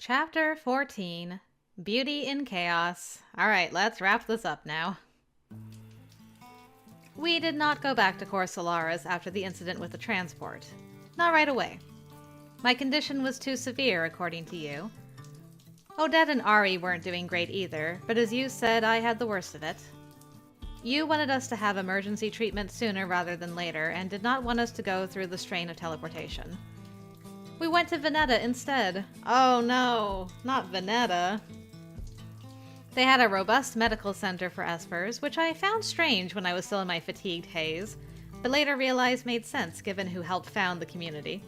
Chapter 14, Beauty in Chaos. Alright, let's wrap this up now. We did not go back to Cor Solaris after the incident with the transport. Not right away. My condition was too severe, according to you. Odette and Ari weren't doing great either, but as you said, I had the worst of it. You wanted us to have emergency treatment sooner rather than later, and did not want us to go through the strain of teleportation. We went to Vineta instead. Oh no, not Vineta. They had a robust medical center for Espers, which I found strange when I was still in my fatigued haze, but later realized made sense given who helped found the community.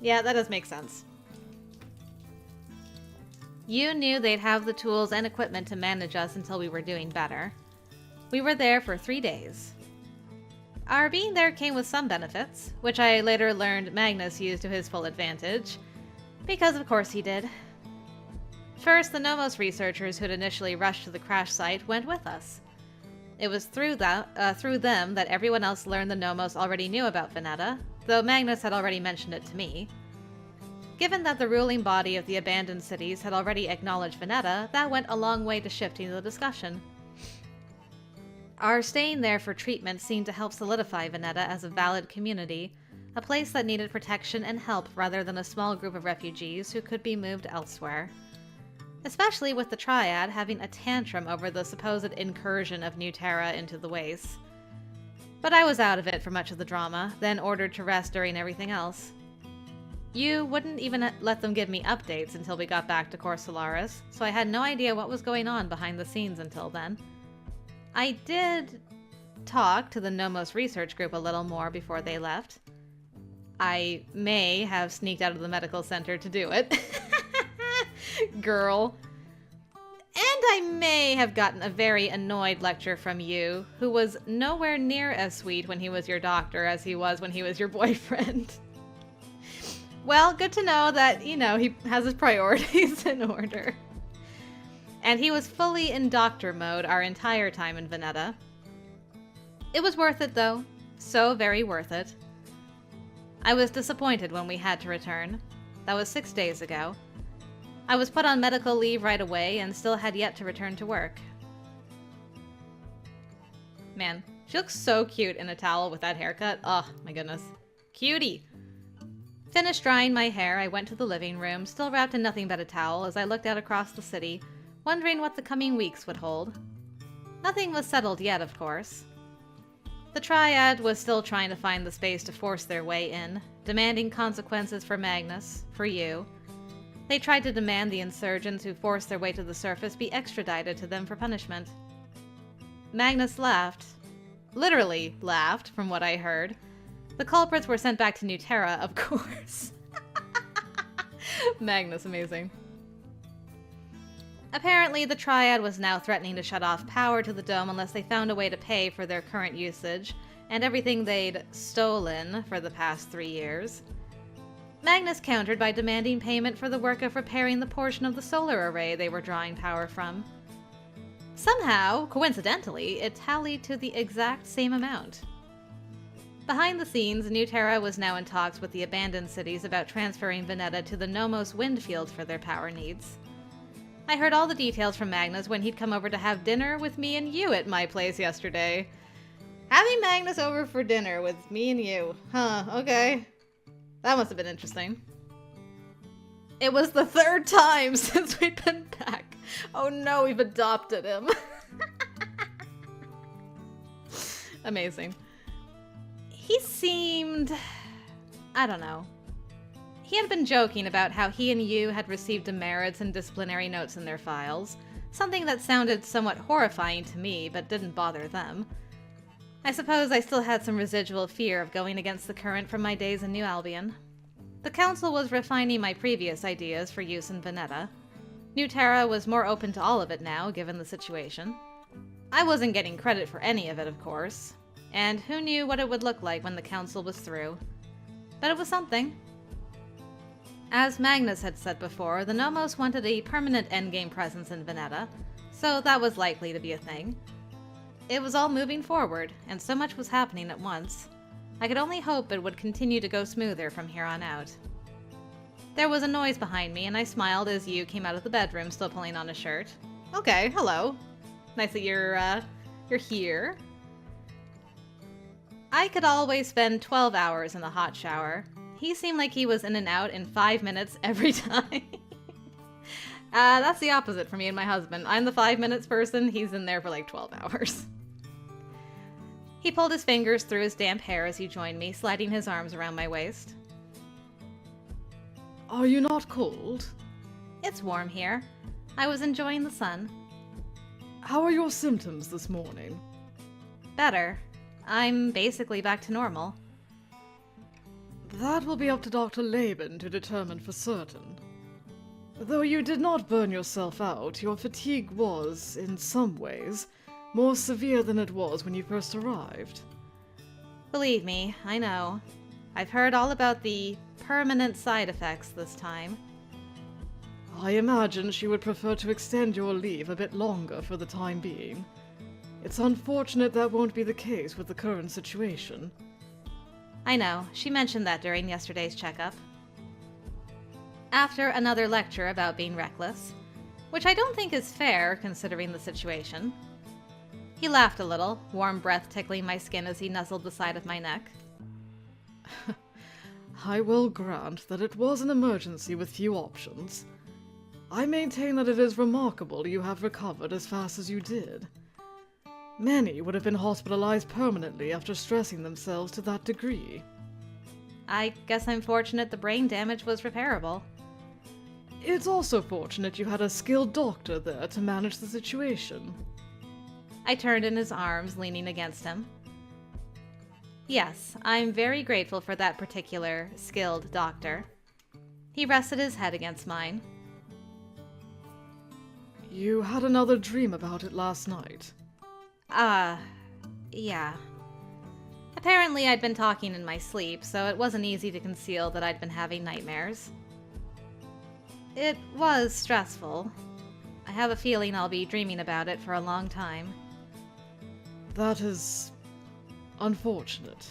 Yeah, that does make sense. You knew they'd have the tools and equipment to manage us until we were doing better. We were there for 3 days. Our being there came with some benefits, which I later learned Magnus used to his full advantage, because of course he did. First, the Nomos researchers who'd initially rushed to the crash site went with us. It was through them that everyone else learned the Nomos already knew about Vineta, though Magnus had already mentioned it to me. Given that the ruling body of the abandoned cities had already acknowledged Vineta, that went a long way to shifting the discussion. Our staying there for treatment seemed to help solidify Vineta as a valid community, a place that needed protection and help rather than a small group of refugees who could be moved elsewhere. Especially with the Triad having a tantrum over the supposed incursion of New Terra into the Wastes. But I was out of it for much of the drama, then ordered to rest during everything else. You wouldn't even let them give me updates until we got back to Cor Solaris, so I had no idea what was going on behind the scenes until then. I did talk to the Nomos research group a little more before they left. I may have sneaked out of the medical center to do it. Girl. And I may have gotten a very annoyed lecture from you, who was nowhere near as sweet when he was your doctor as he was when he was your boyfriend. Well, good to know that, you know, he has his priorities in order. And he was fully in doctor mode our entire time in Vineta. It was worth it, though. So very worth it. I was disappointed when we had to return. That was 6 days ago. I was put on medical leave right away and still had yet to return to work. Man, she looks so cute in a towel with that haircut. Oh, my goodness. Cutie! Finished drying my hair, I went to the living room, still wrapped in nothing but a towel, as I looked out across the city, wondering what the coming weeks would hold. Nothing was settled yet, of course. The Triad was still trying to find the space to force their way in, demanding consequences for Magnus, for you. They tried to demand the insurgents who forced their way to the surface be extradited to them for punishment. Magnus laughed. Literally laughed, from what I heard. The culprits were sent back to New Terra, of course. Magnus, amazing. Apparently, the Triad was now threatening to shut off power to the dome unless they found a way to pay for their current usage, and everything they'd stolen for the past 3 years. Magnus countered by demanding payment for the work of repairing the portion of the solar array they were drawing power from. Somehow, coincidentally, it tallied to the exact same amount. Behind the scenes, New Terra was now in talks with the abandoned cities about transferring Vineta to the Nomos wind field for their power needs. I heard all the details from Magnus when he'd come over to have dinner with me and you at my place yesterday. Having Magnus over for dinner with me and you. Huh, okay. That must have been interesting. It was the 3rd time since we'd been back. Oh no, we've adopted him. Amazing. He seemed... I don't know. He had been joking about how he and you had received demerits and disciplinary notes in their files, something that sounded somewhat horrifying to me, but didn't bother them. I suppose I still had some residual fear of going against the current from my days in New Albion. The Council was refining my previous ideas for use in Vineta. New Terra was more open to all of it now, given the situation. I wasn't getting credit for any of it, of course, and who knew what it would look like when the Council was through. But it was something. As Magnus had said before, the Nomos wanted a permanent endgame presence in Vineta, so that was likely to be a thing. It was all moving forward, and so much was happening at once. I could only hope it would continue to go smoother from here on out. There was a noise behind me, and I smiled as YUU came out of the bedroom, still pulling on his shirt. Okay, hello. Nice that you're here. I could always spend 12 hours in the hot shower. He seemed like he was in and out in 5 minutes every time. That's the opposite for me and my husband. I'm the 5 minutes person, he's in there for like 12 hours. He pulled his fingers through his damp hair as he joined me, sliding his arms around my waist. Are you not cold? It's warm here. I was enjoying the sun. How are your symptoms this morning? Better. I'm basically back to normal. That will be up to Dr. Laban to determine for certain. Though you did not burn yourself out, your fatigue was, in some ways, more severe than it was when you first arrived. Believe me, I know. I've heard all about the permanent side effects this time. I imagine she would prefer to extend your leave a bit longer for the time being. It's unfortunate that won't be the case with the current situation. I know, she mentioned that during yesterday's checkup. After another lecture about being reckless, which I don't think is fair considering the situation. He laughed a little, warm breath tickling my skin as he nuzzled the side of my neck. I will grant that it was an emergency with few options. I maintain that it is remarkable you have recovered as fast as you did. Many would have been hospitalized permanently after stressing themselves to that degree. I guess I'm fortunate the brain damage was repairable. It's also fortunate you had a skilled doctor there to manage the situation. I turned in his arms, leaning against him. Yes, I'm very grateful for that particular skilled doctor. He rested his head against mine. You had another dream about it last night. Yeah. Apparently I'd been talking in my sleep, so it wasn't easy to conceal that I'd been having nightmares. It was stressful. I have a feeling I'll be dreaming about it for a long time. That is unfortunate.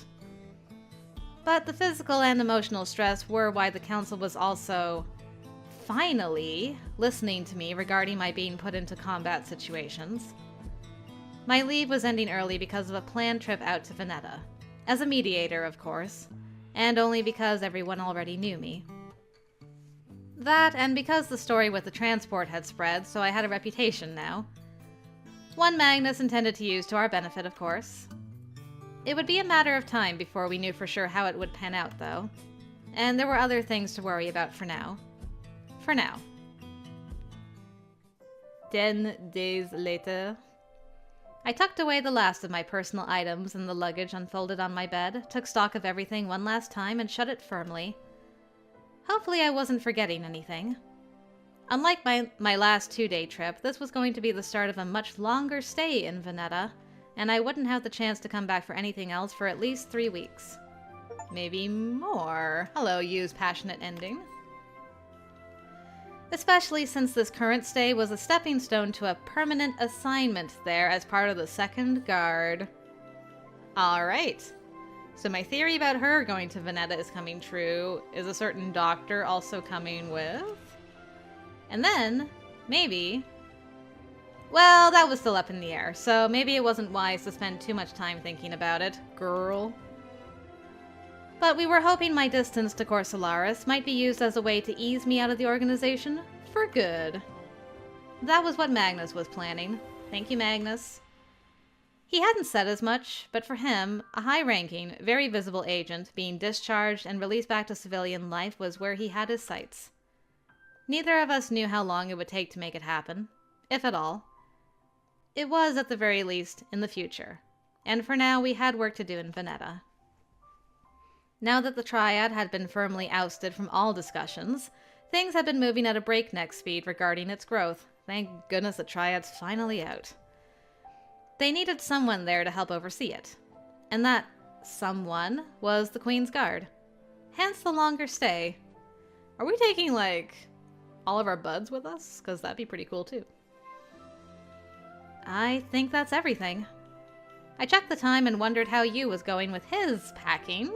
But the physical and emotional stress were why the council was also, finally, listening to me regarding my being put into combat situations. My leave was ending early because of a planned trip out to Vineta. As a mediator, of course, and only because everyone already knew me. That, and because the story with the transport had spread, so I had a reputation now. One Magnus intended to use to our benefit, of course. It would be a matter of time before we knew for sure how it would pan out, though. And there were other things to worry about for now. For now. 10 days later. I tucked away the last of my personal items in the luggage unfolded on my bed, took stock of everything one last time, and shut it firmly. Hopefully I wasn't forgetting anything. Unlike my last 2-day trip, this was going to be the start of a much longer stay in Vineta, and I wouldn't have the chance to come back for anything else for at least 3 weeks. Maybe more. Hello, YUU's passionate ending. Especially since this current stay was a stepping stone to a permanent assignment there as part of the Second Guard. Alright. So my theory about her going to Vineta is coming true. Is a certain doctor also coming with? And then, maybe... Well, that was still up in the air, so maybe it wasn't wise to spend too much time thinking about it, girl. But we were hoping my distance to Corsolaris might be used as a way to ease me out of the organization for good. That was what Magnus was planning. Thank you, Magnus. He hadn't said as much, but for him, a high-ranking, very visible agent being discharged and released back to civilian life was where he had his sights. Neither of us knew how long it would take to make it happen, if at all. It was, at the very least, in the future, and for now we had work to do in Vineta. Now that the Triad had been firmly ousted from all discussions, things had been moving at a breakneck speed regarding its growth. Thank goodness the Triad's finally out. They needed someone there to help oversee it. And that someone was the Queen's Guard. Hence the longer stay. Are we taking, like, all of our buds with us? Because that'd be pretty cool, too. I think that's everything. I checked the time and wondered how YUU was going with his packing.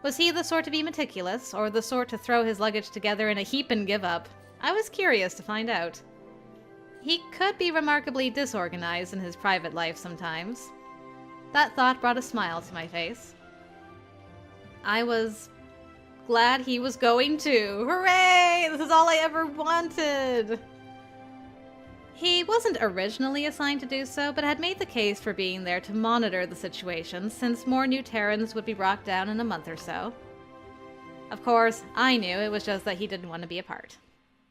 Was he the sort to be meticulous, or the sort to throw his luggage together in a heap and give up? I was curious to find out. He could be remarkably disorganized in his private life sometimes. That thought brought a smile to my face. I was glad he was going too. Hooray! This is all I ever wanted! He wasn't originally assigned to do so, but had made the case for being there to monitor the situation, since more new Terrans would be brought down in a month or so. Of course, I knew it was just that he didn't want to be a part.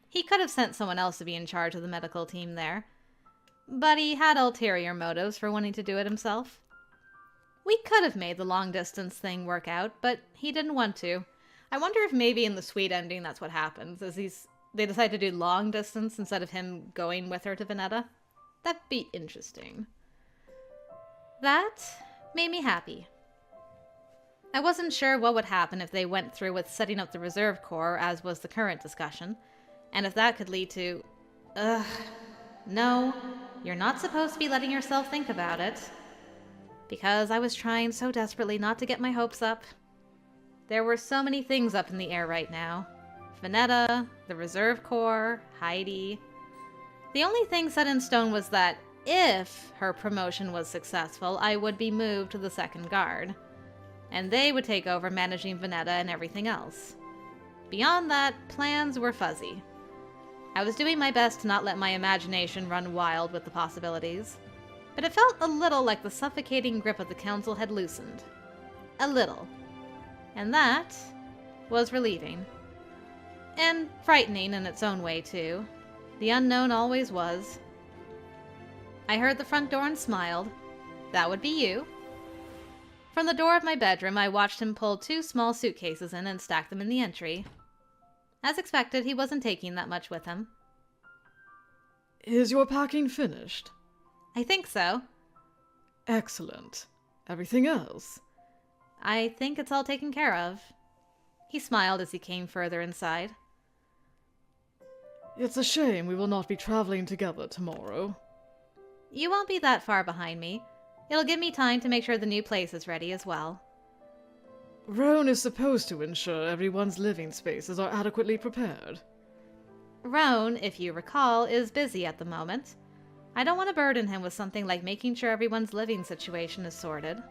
He could have sent someone else to be in charge of the medical team there, but he had ulterior motives for wanting to do it himself. We could have made the long-distance thing work out, but he didn't want to. I wonder if maybe in the sweet ending that's what happens, is they decide to do long distance instead of him going with her to Vineta. That'd be interesting. That made me happy. I wasn't sure what would happen if they went through with setting up the reserve corps, as was the current discussion, and if that could lead to... no, you're not supposed to be letting yourself think about it. Because I was trying so desperately not to get my hopes up. There were so many things up in the air right now. Vineta, the Reserve Corps, Heidi. The only thing set in stone was that if her promotion was successful, I would be moved to the Second Guard, and they would take over managing Vineta and everything else. Beyond that, plans were fuzzy. I was doing my best to not let my imagination run wild with the possibilities, but it felt a little like the suffocating grip of the Council had loosened. A little. And that was relieving. And frightening in its own way, too. The unknown always was. I heard the front door and smiled. That would be you. From the door of my bedroom, I watched him pull 2 small suitcases in and stack them in the entry. As expected, he wasn't taking that much with him. Is your packing finished? I think so. Excellent. Everything else? I think it's all taken care of. He smiled as he came further inside. It's a shame we will not be traveling together tomorrow. You won't be that far behind me. It'll give me time to make sure the new place is ready as well. Roan is supposed to ensure everyone's living spaces are adequately prepared. Roan, if you recall, is busy at the moment. I don't want to burden him with something like making sure everyone's living situation is sorted.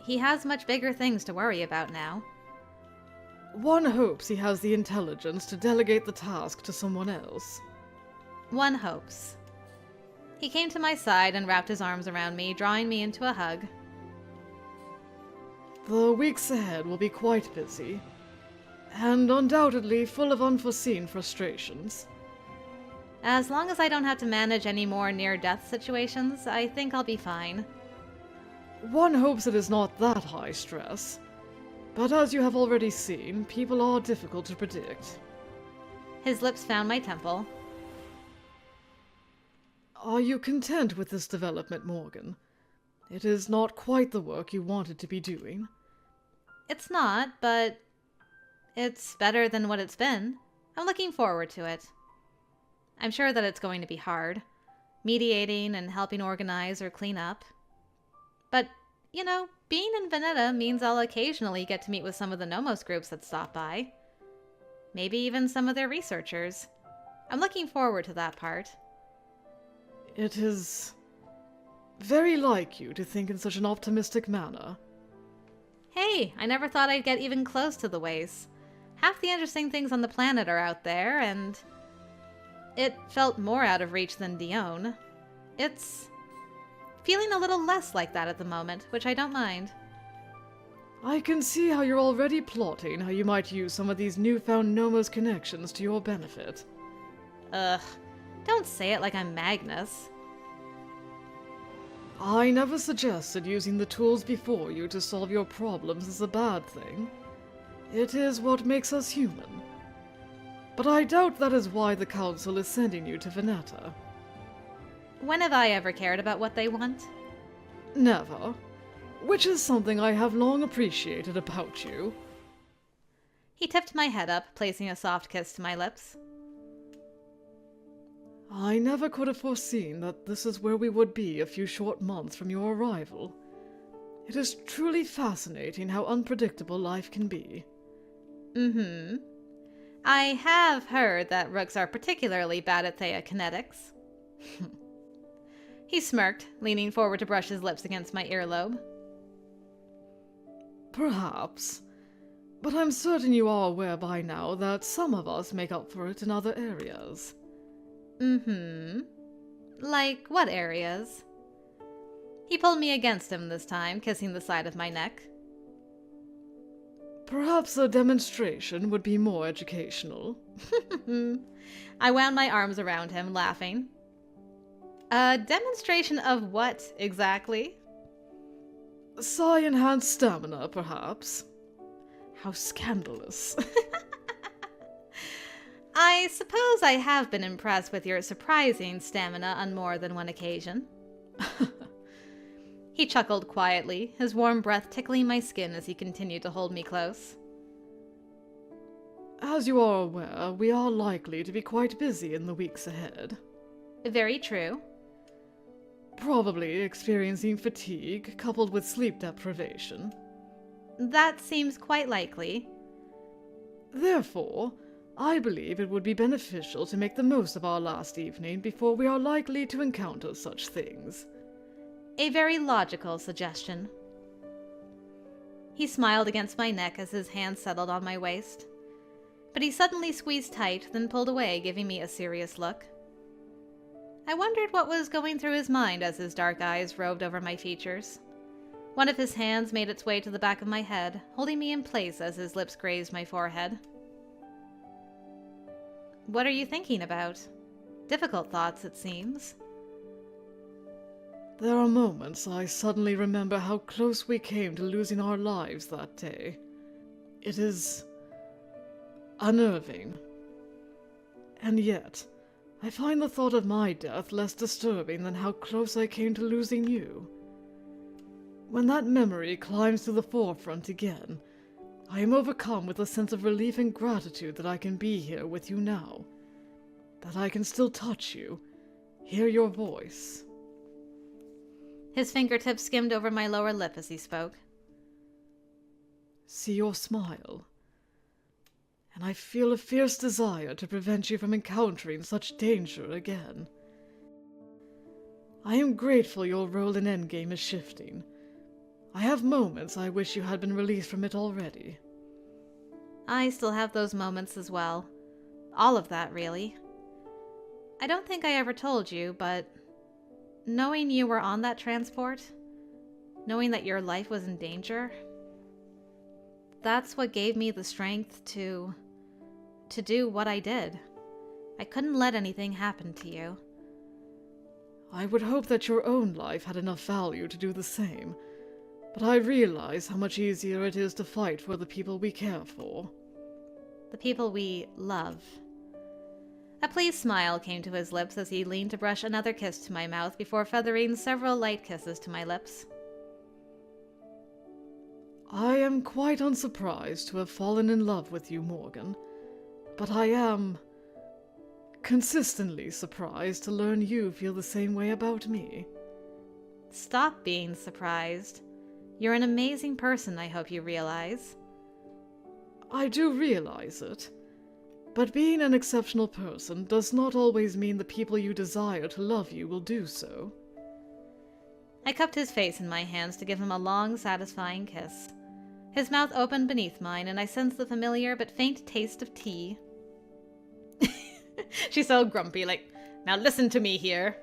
He has much bigger things to worry about now. One hopes he has the intelligence to delegate the task to someone else. One hopes. He came to my side and wrapped his arms around me, drawing me into a hug. The weeks ahead will be quite busy, and undoubtedly full of unforeseen frustrations. As long as I don't have to manage any more near-death situations, I think I'll be fine. One hopes it is not that high stress. But as you have already seen, people are difficult to predict. His lips found my temple. Are you content with this development, Morgan? It is not quite the work you wanted to be doing. It's not, but it's better than what it's been. I'm looking forward to it. I'm sure that it's going to be hard, mediating and helping organize or clean up. But, you know, being in Vineta means I'll occasionally get to meet with some of the Nomos groups that stop by. Maybe even some of their researchers. I'm looking forward to that part. It is very like you to think in such an optimistic manner. Hey, I never thought I'd get even close to the ways. Half the interesting things on the planet are out there, and it felt more out of reach than Dione. It's feeling a little less like that at the moment, which I don't mind. I can see how you're already plotting how you might use some of these newfound Nomos connections to your benefit. Ugh, don't say it like I'm Magnus. I never suggested using the tools before you to solve your problems is a bad thing. It is what makes us human. But I doubt that is why the Council is sending you to Vineta. When have I ever cared about what they want? Never. Which is something I have long appreciated about you. He tipped my head up, placing a soft kiss to my lips. I never could have foreseen that this is where we would be a few short months from your arrival. It is truly fascinating how unpredictable life can be. Mm-hmm. I have heard that rooks are particularly bad at theakinetics. He smirked, leaning forward to brush his lips against my earlobe. Perhaps. But I'm certain you are aware by now that some of us make up for it in other areas. Mm-hmm. Like what areas? He pulled me against him this time, kissing the side of my neck. Perhaps a demonstration would be more educational. I wound my arms around him, laughing. A demonstration of what, exactly? Psi-enhanced stamina, perhaps. How scandalous. I suppose I have been impressed with your surprising stamina on more than one occasion. He chuckled quietly, his warm breath tickling my skin as he continued to hold me close. As you are aware, we are likely to be quite busy in the weeks ahead. Very true. Probably experiencing fatigue coupled with sleep deprivation. That seems quite likely. Therefore, I believe it would be beneficial to make the most of our last evening before we are likely to encounter such things. A very logical suggestion. He smiled against my neck as his hand settled on my waist. But he suddenly squeezed tight, then pulled away, giving me a serious look. I wondered what was going through his mind as his dark eyes roved over my features. One of his hands made its way to the back of my head, holding me in place as his lips grazed my forehead. What are you thinking about? Difficult thoughts, it seems. There are moments I suddenly remember how close we came to losing our lives that day. It is unnerving. And yet, I find the thought of my death less disturbing than how close I came to losing you. When that memory climbs to the forefront again, I am overcome with a sense of relief and gratitude that I can be here with you now. That I can still touch you, hear your voice. His fingertips skimmed over my lower lip as he spoke. See your smile. And I feel a fierce desire to prevent you from encountering such danger again. I am grateful your role in Endgame is shifting. I have moments I wish you had been released from it already. I still have those moments as well. All of that, really. I don't think I ever told you, but knowing you were on that transport, knowing that your life was in danger, that's what gave me the strength to do what I did. I couldn't let anything happen to you. I would hope that your own life had enough value to do the same, but I realize how much easier it is to fight for the people we care for. The people we love. A pleased smile came to his lips as he leaned to brush another kiss to my mouth before feathering several light kisses to my lips. I am quite unsurprised to have fallen in love with you, Morgan, but I am consistently surprised to learn you feel the same way about me. Stop being surprised. You're an amazing person, I hope you realize. I do realize it, but being an exceptional person does not always mean the people you desire to love you will do so. I cupped his face in my hands to give him a long, satisfying kiss. His mouth opened beneath mine, and I sensed the familiar but faint taste of tea. She's so grumpy, like, now listen to me here.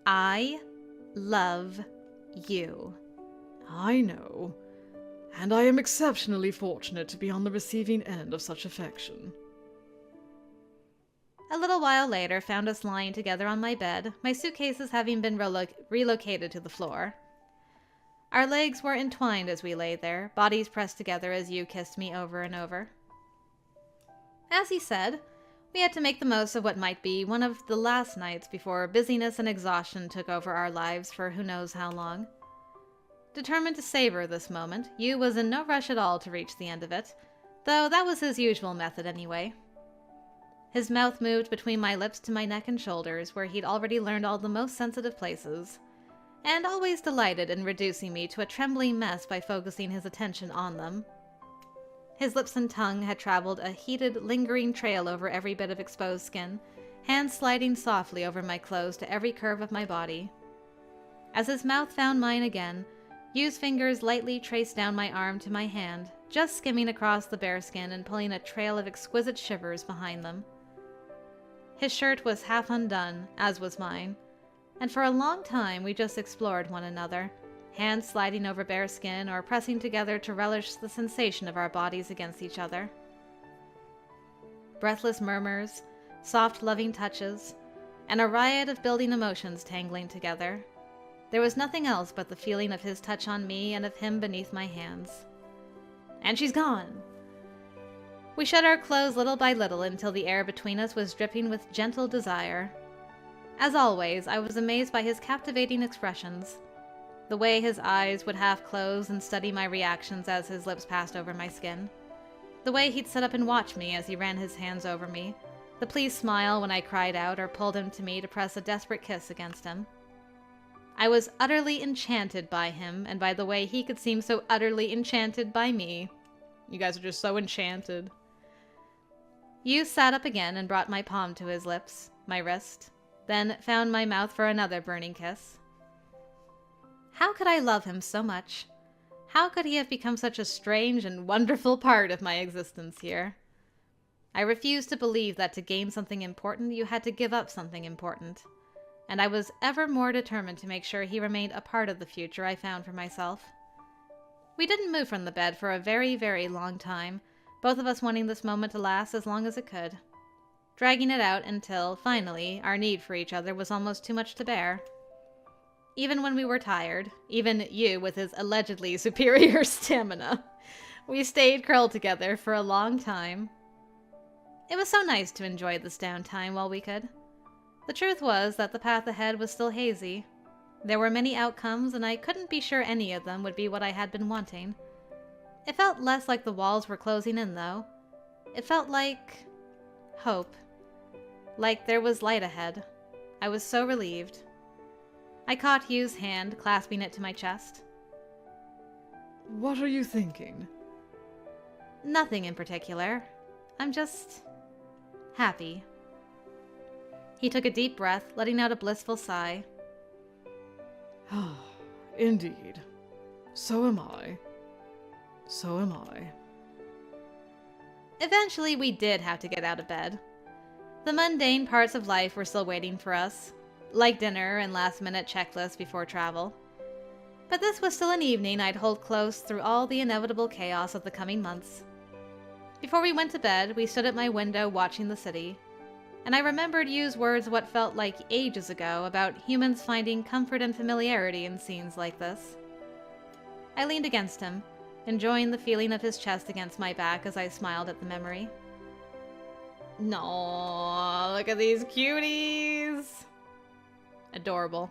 I love you. I know, and I am exceptionally fortunate to be on the receiving end of such affection. A little while later found us lying together on my bed, my suitcases having been relocated to the floor. Our legs were entwined as we lay there, bodies pressed together as YUU kissed me over and over. As he said, we had to make the most of what might be one of the last nights before busyness and exhaustion took over our lives for who knows how long. Determined to savor this moment, YUU was in no rush at all to reach the end of it, though that was his usual method anyway. His mouth moved between my lips to my neck and shoulders, where he'd already learned all the most sensitive places, and always delighted in reducing me to a trembling mess by focusing his attention on them. His lips and tongue had traveled a heated, lingering trail over every bit of exposed skin, hands sliding softly over my clothes to every curve of my body. As his mouth found mine again, YUU's fingers lightly traced down my arm to my hand, just skimming across the bare skin and pulling a trail of exquisite shivers behind them. His shirt was half undone, as was mine, and for a long time we just explored one another, hands sliding over bare skin or pressing together to relish the sensation of our bodies against each other. Breathless murmurs, soft loving touches, and a riot of building emotions tangling together. There was nothing else but the feeling of his touch on me and of him beneath my hands. And she's gone! We shed our clothes little by little until the air between us was dripping with gentle desire. As always, I was amazed by his captivating expressions. The way his eyes would half close and study my reactions as his lips passed over my skin. The way he'd sit up and watch me as he ran his hands over me. The pleased smile when I cried out or pulled him to me to press a desperate kiss against him. I was utterly enchanted by him, and by the way he could seem so utterly enchanted by me. You guys are just so enchanted. YUU sat up again and brought my palm to his lips, my wrist, then found my mouth for another burning kiss. How could I love him so much? How could he have become such a strange and wonderful part of my existence here? I refused to believe that to gain something important, you had to give up something important. And I was ever more determined to make sure he remained a part of the future I found for myself. We didn't move from the bed for a very, very long time, both of us wanting this moment to last as long as it could, dragging it out until, finally, our need for each other was almost too much to bear. Even when we were tired, even YUU with his allegedly superior stamina, we stayed curled together for a long time. It was so nice to enjoy this downtime while we could. The truth was that the path ahead was still hazy. There were many outcomes, and I couldn't be sure any of them would be what I had been wanting. It felt less like the walls were closing in, though. It felt like hope. Like there was light ahead. I was so relieved. I caught YUU's hand, clasping it to my chest. What are you thinking? Nothing in particular. I'm just happy. He took a deep breath, letting out a blissful sigh. Indeed. So am I. So am I. Eventually, we did have to get out of bed. The mundane parts of life were still waiting for us, like dinner and last-minute checklists before travel. But this was still an evening I'd hold close through all the inevitable chaos of the coming months. Before we went to bed, we stood at my window watching the city, and I remembered YUU's words what felt like ages ago about humans finding comfort and familiarity in scenes like this. I leaned against him, enjoying the feeling of his chest against my back as I smiled at the memory. No, look at these cuties! Adorable.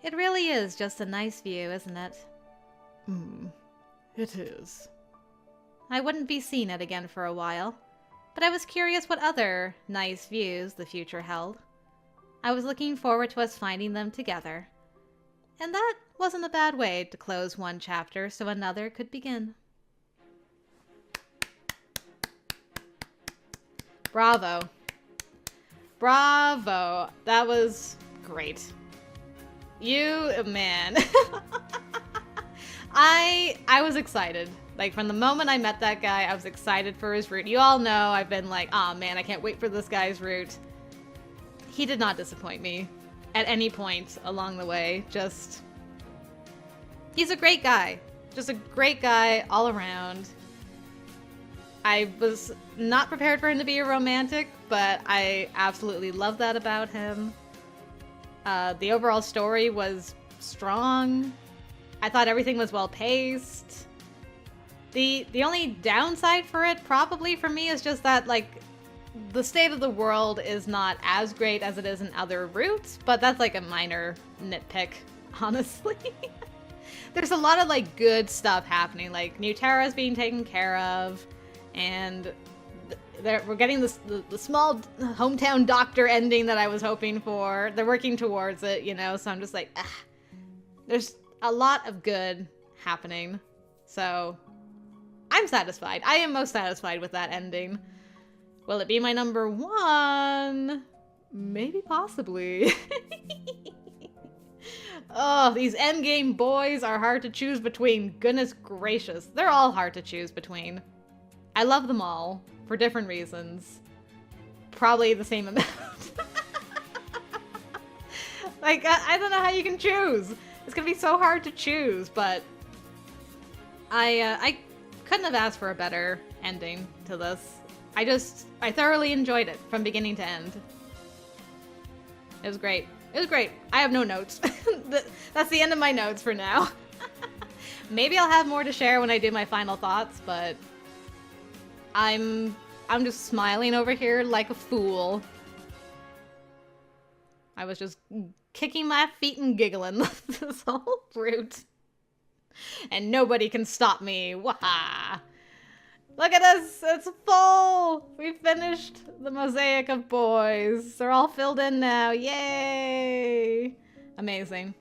It really is just a nice view, isn't it? It is. I wouldn't be seeing it again for a while, but I was curious what other nice views the future held. I was looking forward to us finding them together. And that wasn't a bad way to close one chapter so another could begin. Bravo. Bravo. That was great. You, man. I was excited. Like, from the moment I met that guy, I was excited for his route. You all know I've been like, oh man, I can't wait for this guy's route. He did not disappoint me at any point along the way. Just, he's a great guy. Just a great guy all around. I was not prepared for him to be a romantic, but I absolutely love that about him. The overall story was strong. I thought everything was well paced. The only downside for it, probably for me, is just that, like, the state of the world is not as great as it is in other routes, but that's like a minor nitpick, honestly. There's a lot of, like, good stuff happening, like New Terra's being taken care of, and we're getting the small hometown doctor ending that I was hoping for. They're working towards it, you know, so I'm just like, ah. There's a lot of good happening, so I'm satisfied. I am most satisfied with that ending. Will it be my number one? Maybe, possibly. Oh, these Endgame boys are hard to choose between. Goodness gracious. They're all hard to choose between. I love them all for different reasons. Probably the same amount. Like, I don't know how you can choose. It's gonna be so hard to choose, but I couldn't have asked for a better ending to this. I thoroughly enjoyed it from beginning to end. It was great. It was great. I have no notes. That's the end of my notes for now. Maybe I'll have more to share when I do my final thoughts, but I'm just smiling over here like a fool. I was just kicking my feet and giggling this whole route. And nobody can stop me. Waha! Look at us! It's full! We finished the mosaic of boys. They're all filled in now. Yay! Amazing.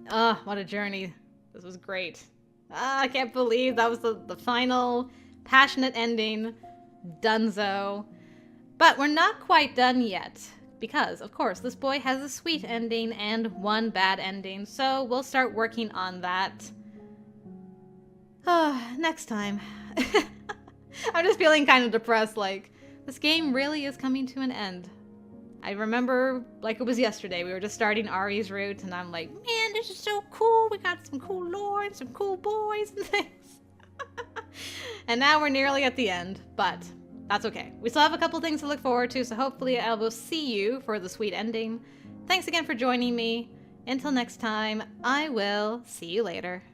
Ah, what a journey. This was great. Ah, I can't believe that was the final passionate ending. Dunzo. But we're not quite done yet. Because, of course, this boy has a sweet ending and one bad ending. So we'll start working on that. Next time. I'm just feeling kind of depressed, like, this game really is coming to an end. I remember, like it was yesterday, we were just starting Ari's route, and I'm like, man, this is so cool, we got some cool lore and some cool boys and things. And now we're nearly at the end, but that's okay. We still have a couple things to look forward to, so hopefully I will see you for the sweet ending. Thanks again for joining me. Until next time, I will see you later.